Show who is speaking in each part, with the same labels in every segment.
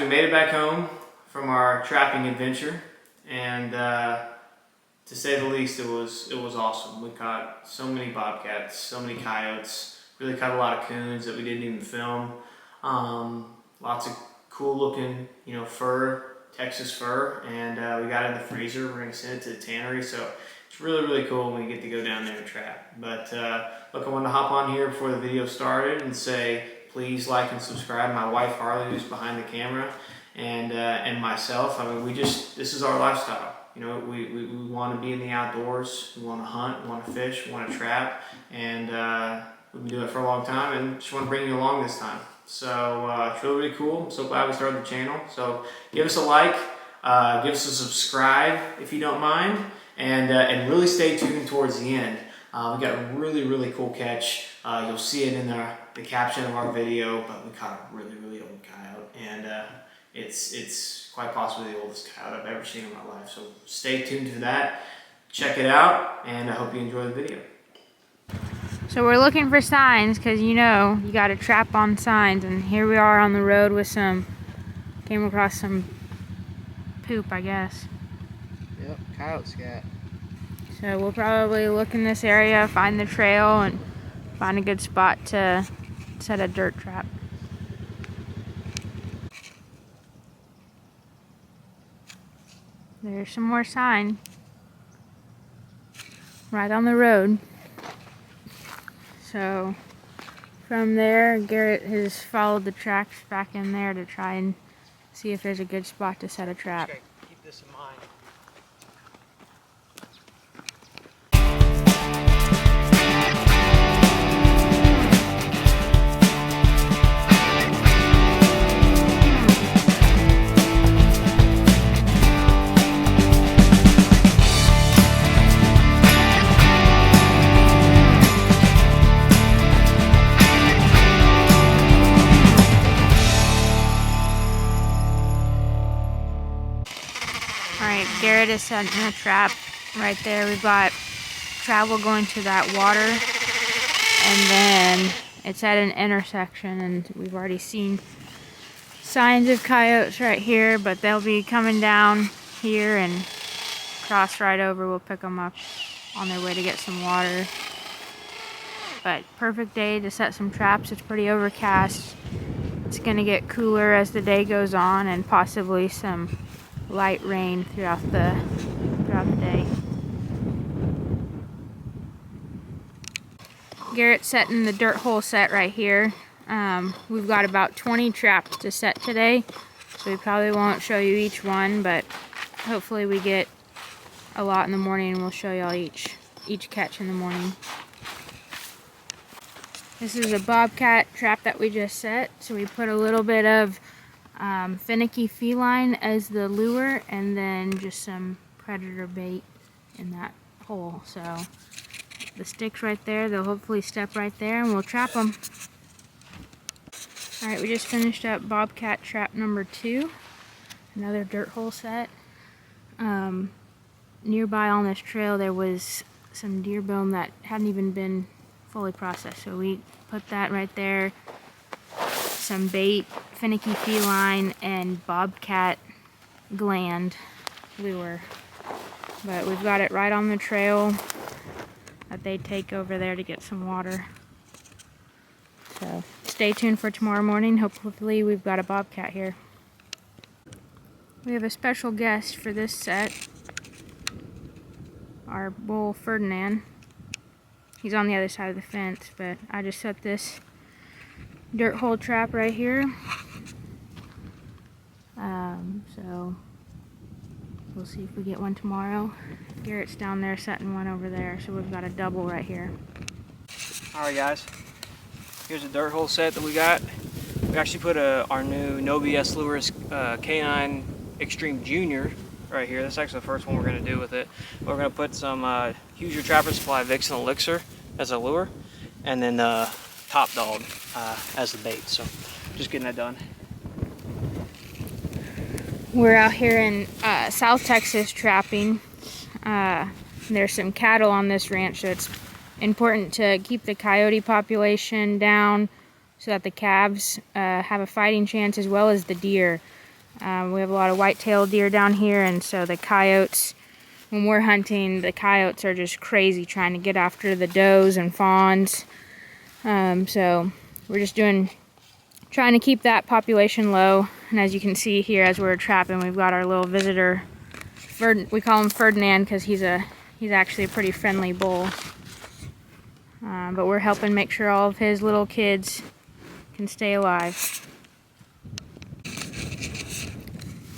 Speaker 1: we made it back home from our trapping adventure, and to say the least, it was awesome. We caught so many bobcats, so many coyotes, really caught a lot of coons that we didn't even film. Lots of cool looking, fur, Texas fur, and we got it in the freezer. We're gonna send it to the tannery, so it's really cool when we get to go down there and trap. But look, I wanted to hop on here before the video started and say, please like and subscribe. My wife Harley, who's behind the camera, and myself. I mean, this is our lifestyle. We want to be in the outdoors. We want to hunt, we want to fish, we want to trap, and we've been doing it for a long time, and just want to bring you along this time. So it's really cool. I'm so glad we started the channel. So give us a like, give us a subscribe if you don't mind, and really stay tuned towards the end. We got a really cool catch. You'll see it in the caption of our video, but we caught a really old coyote, and it's quite possibly the oldest coyote I've ever seen in my life. So stay tuned to that. Check it out, and I hope you enjoy the video.
Speaker 2: So we're looking for signs, because you got to trap on signs, and here we are on the road with came across some poop, I guess.
Speaker 3: Yep, coyote scat.
Speaker 2: So we'll probably look in this area, find the trail, and find a good spot to set a dirt trap. There's some more sign right on the road. So from there, Garrett has followed the tracks back in there to try and see if there's a good spot to set a trap.
Speaker 3: Okay, keep this in mind.
Speaker 2: Alright, Garrett is setting a trap right there. We've got travel going to that water, and then it's at an intersection, and we've already seen signs of coyotes right here, but they'll be coming down here and cross right over. We'll pick them up on their way to get some water. But perfect day to set some traps. It's pretty overcast. It's going to get cooler as the day goes on, and possibly some light rain throughout the day. Garrett's setting the dirt hole set right here. We've got about 20 traps to set today, so we probably won't show you each one, but hopefully we get a lot in the morning, and we'll show y'all each catch in the morning. This is a bobcat trap that we just set, so we put a little bit of finicky feline as the lure, and then just some predator bait in that hole. So the sticks right there, they'll hopefully step right there, and we'll trap them. Alright, we just finished up bobcat trap number 2, another dirt hole set. Nearby on this trail there was some deer bone that hadn't even been fully processed, so we put that right there. Some bait, finicky feline, and bobcat gland lure. But we've got it right on the trail that they take over there to get some water. So stay tuned for tomorrow morning. Hopefully we've got a bobcat here. We have a special guest for this set. Our bull Ferdinand. He's on the other side of the fence, but I just set this dirt hole trap right here. So we'll see if we get one tomorrow. Garrett's down there setting one over there, so we've got a double right here.
Speaker 3: Alright guys, here's a dirt hole set that we got. We actually put our new No BS Lures K9 Extreme Junior right here. That's actually the first one we're going to do with it. We're going to put some Hoosier Trapper Supply Vixen Elixir as a lure, and then Top Dog as the bait. So just getting that done.
Speaker 2: We're out here in South Texas trapping. There's some cattle on this ranch, so it's important to keep the coyote population down so that the calves have a fighting chance, as well as the deer. We have a lot of white-tailed deer down here, and so the coyotes, when we're hunting, the coyotes are just crazy trying to get after the does and fawns. So we're just trying to keep that population low. And as you can see here, as we're trapping, we've got our little visitor. We call him Ferdinand because he's actually a pretty friendly bull. But we're helping make sure all of his little kids can stay alive.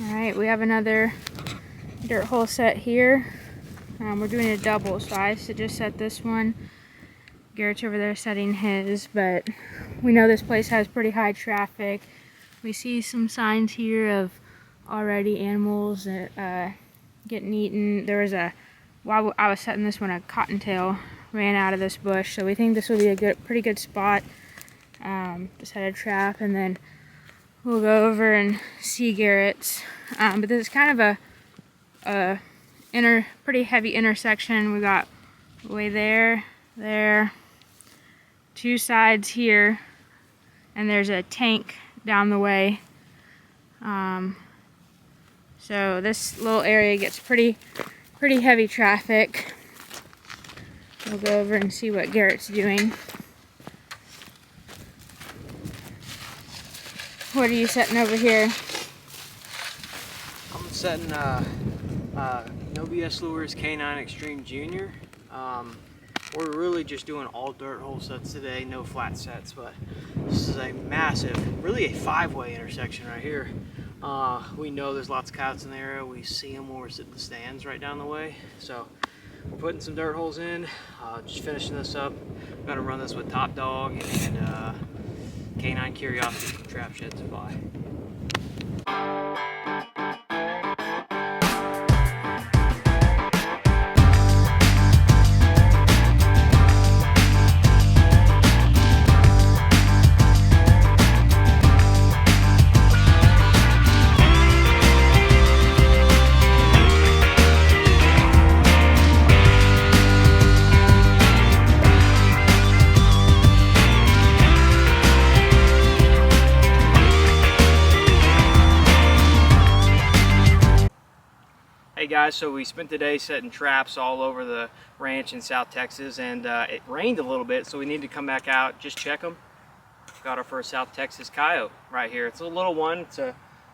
Speaker 2: Alright, we have another dirt hole set here. We're doing a double, so I just set this one. Garrett's over there setting his, but we know this place has pretty high traffic. We see some signs here of already animals getting eaten. While I was setting this one, a cottontail ran out of this bush, so we think this will be a pretty good spot to set a trap, and then we'll go over and see Garrett's. But this is kind of a pretty heavy intersection. We got way there, two sides here, and there's a tank down the way. So this little area gets pretty heavy traffic. We'll go over and see what Garrett's doing. What are you setting over here?
Speaker 3: I'm setting No BS Lures K9 Extreme Junior. We're really just doing all dirt hole sets today, no flat sets, but this is a massive, really a five-way intersection right here. We know there's lots of coyotes in the area. We see them when we're sitting in the stands right down the way. So we're putting some dirt holes in, just finishing this up. I'm gonna run this with Top Dog and K9 Curiosity from Trap Shed Supply. Hey guys, so we spent the day setting traps all over the ranch in South Texas, and it rained a little bit, so we need to come back out, just check them. Got our first South Texas coyote right here. It's a little one,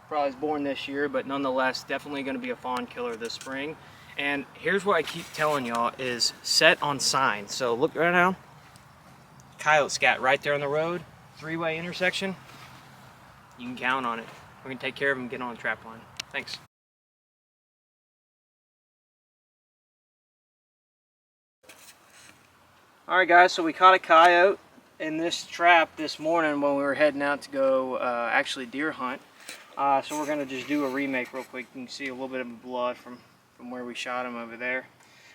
Speaker 3: probably was born this year, but nonetheless definitely going to be a fawn killer this spring. And here's what I keep telling y'all is set on signs. So look right now, coyote scat right there on the road, three-way intersection. You can count on it. We're going to take care of them and get on the trap line. Thanks. Alright guys, so we caught a coyote in this trap this morning when we were heading out to go actually deer hunt. So we're going to just do a remake real quick. You can see a little bit of blood from where we shot him over there.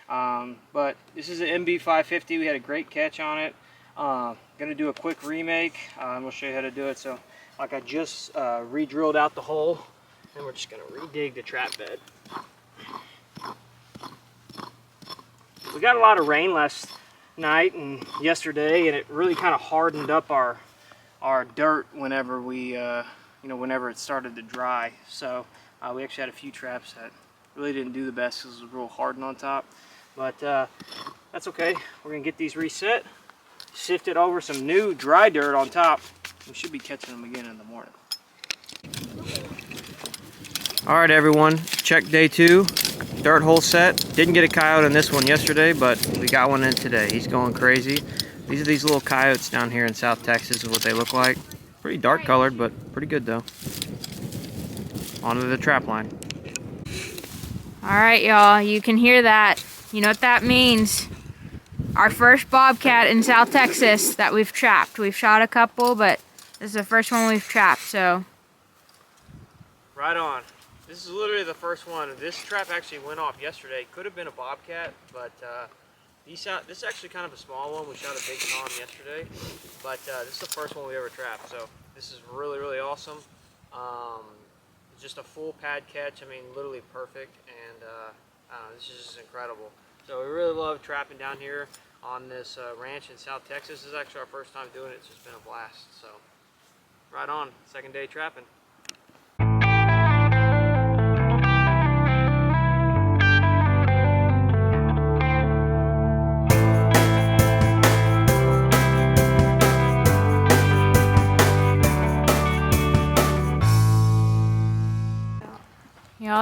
Speaker 3: But this is an MB550. We had a great catch on it. Going to do a quick remake, and we'll show you how to do it. So like I just re-drilled out the hole, and we're just going to re-dig the trap bed. We got a lot of rain last night and yesterday, and it really kind of hardened up our dirt whenever we whenever it started to dry. So we actually had a few traps that really didn't do the best because it was real hardened on top, but that's okay. We're gonna get these reset, sifted over some new dry dirt on top. We should be catching them again in the morning. All right everyone, check day 2. Dirt hole set. Didn't get a coyote in this one yesterday, but we got one in today. He's going crazy. These are these little coyotes down here in South Texas is what they look like. Pretty dark colored, but pretty good though. Onto the trap line.
Speaker 2: Alright y'all, you can hear that. You know what that means. Our first bobcat in South Texas that we've trapped. We've shot a couple, but this is the first one we've trapped, so.
Speaker 3: Right on. This is literally the first one. This trap actually went off yesterday. Could have been a bobcat, but this is actually kind of a small one. We shot a big tom yesterday, but this is the first one we ever trapped. So this is really awesome. Just a full pad catch. I mean, literally perfect, and I don't know, this is just incredible. So we really love trapping down here on this ranch in South Texas. This is actually our first time doing it. It's just been a blast. So right on, second day trapping.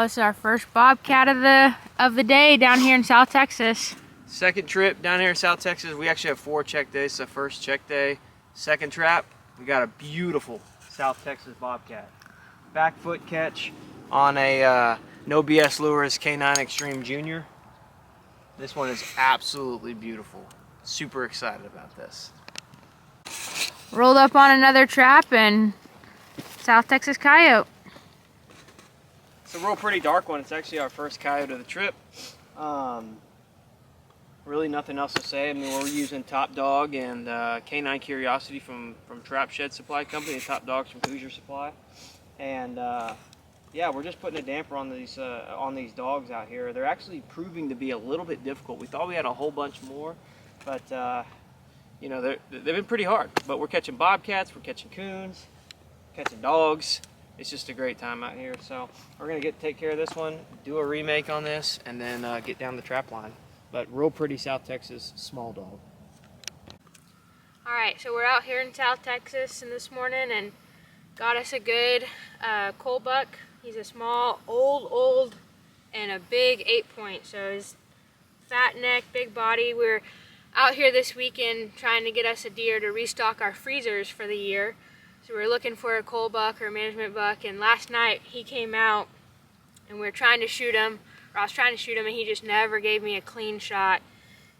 Speaker 2: this is our first bobcat of the day down here in South Texas.
Speaker 3: Second trip down here in South Texas. We actually have 4 check days. So first check day, second trap, we got a beautiful South Texas bobcat. Back foot catch on a No BS Lures K9 Extreme Junior. This one is absolutely beautiful. Super excited about this.
Speaker 2: Rolled up on another trap and South Texas coyote.
Speaker 3: It's a real pretty dark one. It's actually our first coyote of the trip. Really nothing else to say. I mean, we're using Top Dog and K9 Curiosity from Trap Shed Supply Company, and Top Dogs from Hoosier Supply. And yeah, we're just putting a damper on these dogs out here. They're actually proving to be a little bit difficult. We thought we had a whole bunch more, but you know, they've been pretty hard. But we're catching bobcats, we're catching coons, catching dogs. It's just a great time out here. So we're gonna take care of this one, do a remake on this, and then get down the trap line. But real pretty South Texas small dog.
Speaker 2: All right, so we're out here in South Texas and this morning and got us a good coal buck. He's a small, old, and a big 8-point. So his fat neck, big body. We're out here this weekend trying to get us a deer to restock our freezers for the year. So we're looking for a coal buck or a management buck. And last night he came out and we were trying to shoot him. I was trying to shoot him and he just never gave me a clean shot.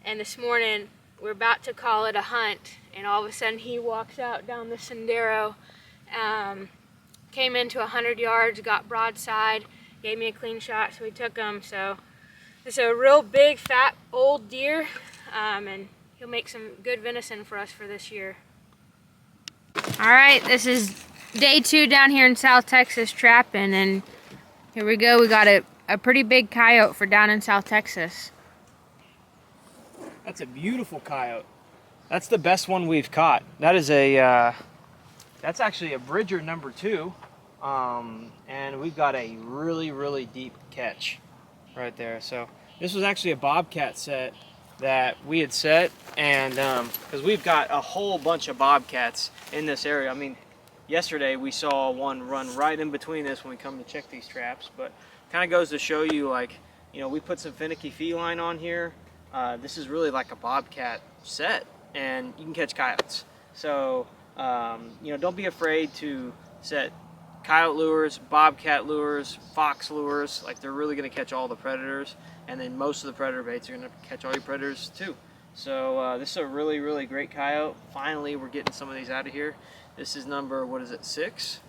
Speaker 2: And this morning we're about to call it a hunt and all of a sudden he walks out down the Sendero, came into 100 yards, got broadside, gave me a clean shot, so we took him. So this is a real big fat old deer, and he'll make some good venison for us for this year. All right, this is day 2 down here in South Texas trapping, and here we go. We got a pretty big coyote for down in South Texas.
Speaker 3: That's a beautiful coyote. That's the best one we've caught. That is that's actually a Bridger number 2, and we've got a really deep catch right there. So this was actually a bobcat set that we had set, and because we've got a whole bunch of bobcats in this area. I mean, yesterday we saw one run right in between us when we come to check these traps, but kind of goes to show you, like, you know, we put some finicky feline on here. This is really like a bobcat set, and you can catch coyotes. So you know, don't be afraid to set coyote lures, bobcat lures, fox lures. Like, they're really going to catch all the predators, and then most of the predator baits are going to catch all your predators too. So this is a really great coyote. Finally, we're getting some of these out of here. This is number, what is it, 6?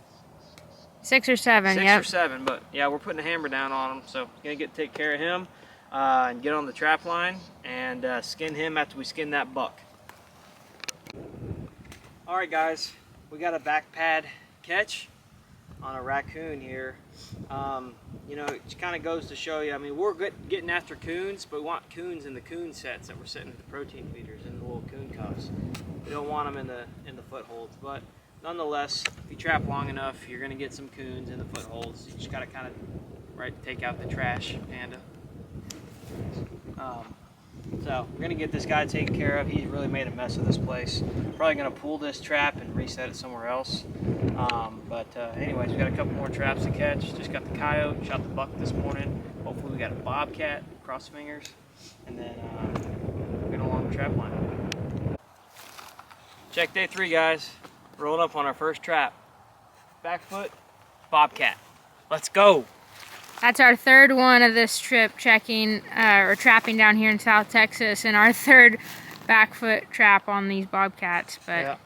Speaker 2: 6 or 7,
Speaker 3: 6
Speaker 2: yep.
Speaker 3: or 7, but yeah, we're putting a hammer down on him, so gonna take care of him and get on the trap line and skin him after we skin that buck. All right, guys, we got a back pad catch on a raccoon here. You know, it kind of goes to show you, I mean, we're getting after coons, but we want coons in the coon sets that we're setting the protein feeders in the little coon cuffs. We don't want them in the footholds, but nonetheless, if you trap long enough, you're going to get some coons in the footholds. You just got to kind of take out the trash, panda. So we're going to get this guy taken care of. He's really made a mess of this place. Probably going to pull this trap and reset it somewhere else. Anyways, we got a couple more traps to catch. Just got the coyote, shot the buck this morning. Hopefully we got a bobcat, cross fingers, and then we're going along the trap line. Check day 3, guys. Rolled up on our first trap. Back foot, bobcat. Let's go.
Speaker 2: That's our 3rd one of this trip, checking or trapping down here in South Texas, and our 3rd back foot trap on these bobcats. But
Speaker 3: yeah,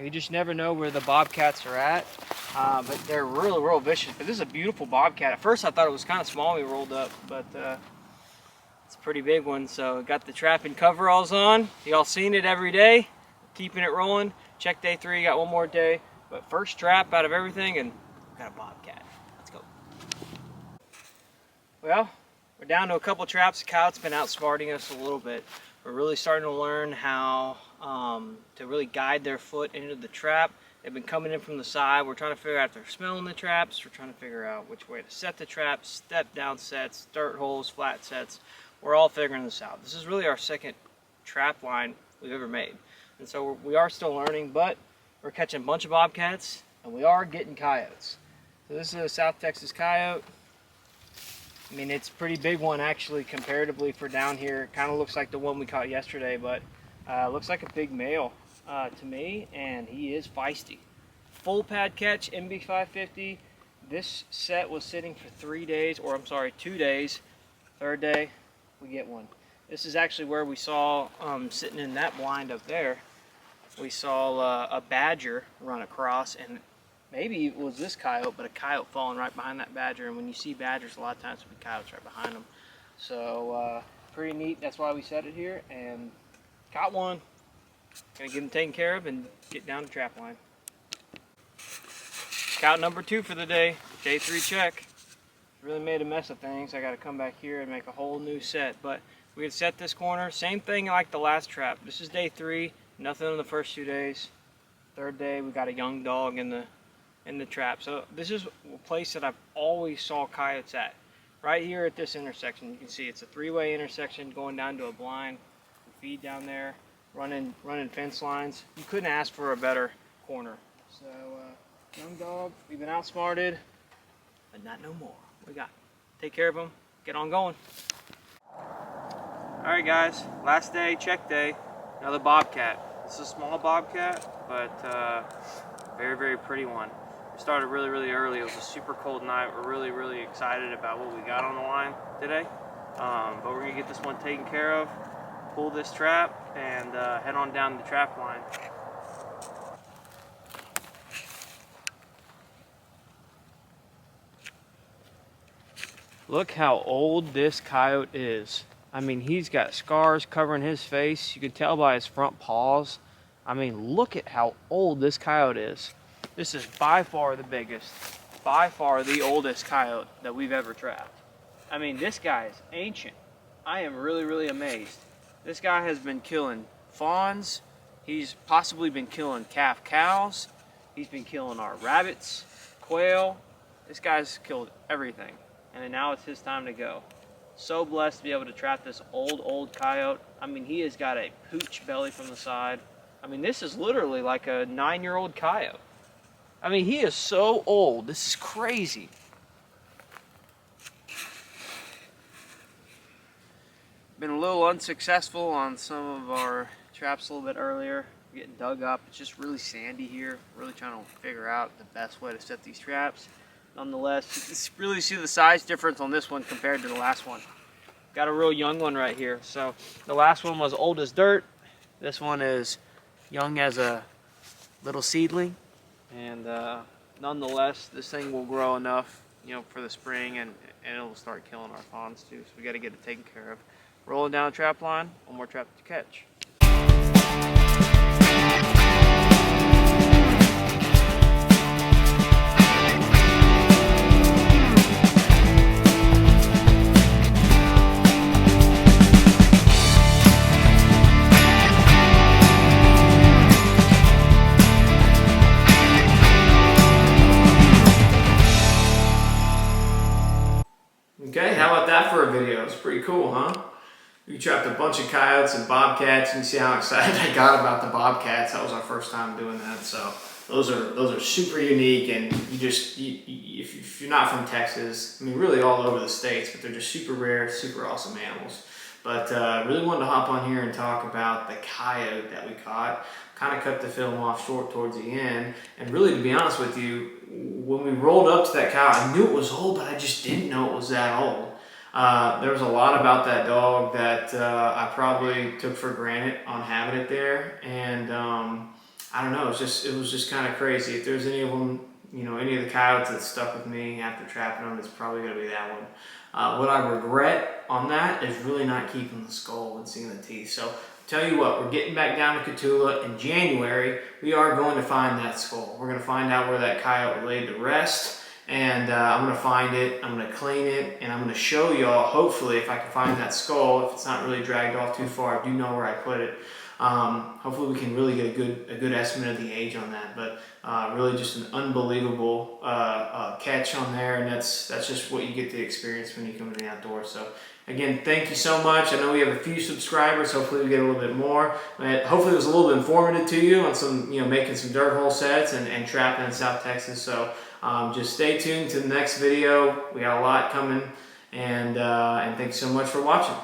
Speaker 3: you just never know where the bobcats are at, but they're real vicious. But this is a beautiful bobcat. At first I thought it was kind of small when we rolled up, but it's a pretty big one. So got the trapping coveralls on. Y'all seen it every day, keeping it rolling. Check day 3, got one more day, but first trap out of everything, and got a bobcat. Let's go. Well, we're down to a couple traps. The coyote's been outsmarting us a little bit. We're really starting to learn how to really guide their foot into the trap. They've been coming in from the side. We're trying to figure out if they're smelling the traps. We're trying to figure out which way to set the traps, step down sets, dirt holes, flat sets. We're all figuring this out. This is really our 2nd trap line we've ever made. And so we are still learning, but we're catching a bunch of bobcats, and we are getting coyotes. So this is a South Texas coyote. I mean, it's a pretty big one actually comparatively for down here. It kind of looks like the one we caught yesterday, but looks like a big male to me, and he is feisty. Full pad catch, MB550. This set was sitting for 3 days, or I'm sorry, 2 days. Third day, we get one. This is actually where we saw, sitting in that blind up there, we saw a badger run across, and maybe it was this coyote, but a coyote falling right behind that badger. And when you see badgers, a lot of times there'll be coyotes right behind them. So pretty neat. That's why we set it here, and caught one. Gonna get him taken care of and get down to trap line. Scout number 2 for the day. Day 3 check. Really made a mess of things. I got to come back here and make a whole new set. But we had set this corner. Same thing like the last trap. This is day 3. Nothing in the first 2 days. Third day, we got a young dog in the trap. So this is a place that I've always saw coyotes at. Right here at this intersection, you can see it's a 3-way intersection going down to a blind. We feed down there, running fence lines. You couldn't ask for a better corner. So young dog, we've been outsmarted, but not no more. We got take care of him, get on going. All right, guys, last day, check day. Another bobcat. This is a small bobcat, but very, very pretty one. We started really, really early. It was a super cold night. We're really, really excited about what we got on the line today. But we're gonna get this one taken care of, pull this trap, and head on down the trap line. Look how old this coyote is. I mean, he's got scars covering his face. You can tell by his front paws. I mean, look at how old this coyote is. This is by far the biggest, by far the oldest coyote that we've ever trapped. I mean, this guy is ancient. I am really, really amazed. This guy has been killing fawns. He's possibly been killing calf cows. He's been killing our rabbits, quail. This guy's killed everything. And now it's his time to go. So blessed to be able to trap this old coyote. I mean, he has got a pooch belly from the side. I mean, this is literally like a 9-year-old coyote. I mean, he is so old. This is crazy. Been a little unsuccessful on some of our traps a little bit earlier. Getting dug up. It's just really sandy here. Really trying to figure out the best way to set these traps. Nonetheless, you really see the size difference on this one compared to the last one. Got a real young one right here. So the last one was old as dirt. This one is young as a little seedling. And nonetheless, this thing will grow enough, you know, for the spring, and it'll start killing our fawns too. So we got to get it taken care of. Rolling down the trap line, one more trap to catch.
Speaker 1: Okay, how about that for a video? It's pretty cool, huh? We trapped a bunch of coyotes and bobcats, and you see how excited I got about the bobcats. That was our first time doing that, so those are super unique, and if you're not from Texas, I mean really all over the states, but they're just super rare, super awesome animals. But really wanted to hop on here and talk about the coyote that we caught. Kind of cut the film off short towards the end, and really, to be honest with you, when we rolled up to that coyote, I knew it was old, but I just didn't know it was that old. There was a lot about that dog that I probably took for granted on having it there, and I don't know, it was just kind of crazy. If there's any of them, you know, any of the coyotes that stuck with me after trapping them, it's probably going to be that one. What I regret on that is really not keeping the skull and seeing the teeth. So tell you what, we're getting back down to Cotulla in January. We are going to find that skull. We're going to find out where that coyote laid to rest, and I'm going to find it, I'm going to clean it, and I'm going to show y'all, hopefully, if I can find that skull. If it's not really dragged off too far, I do know where I put it. Hopefully we can really get a good estimate of the age on that, but really just an unbelievable catch on there, and that's just what you get to experience when you come to the outdoors. So again, thank you so much. I know we have a few subscribers. Hopefully we get a little bit more. Hopefully it was a little bit informative to you on some, you know, making some dirt hole sets and trapping in South Texas. So just stay tuned to the next video. We got a lot coming, and thanks so much for watching.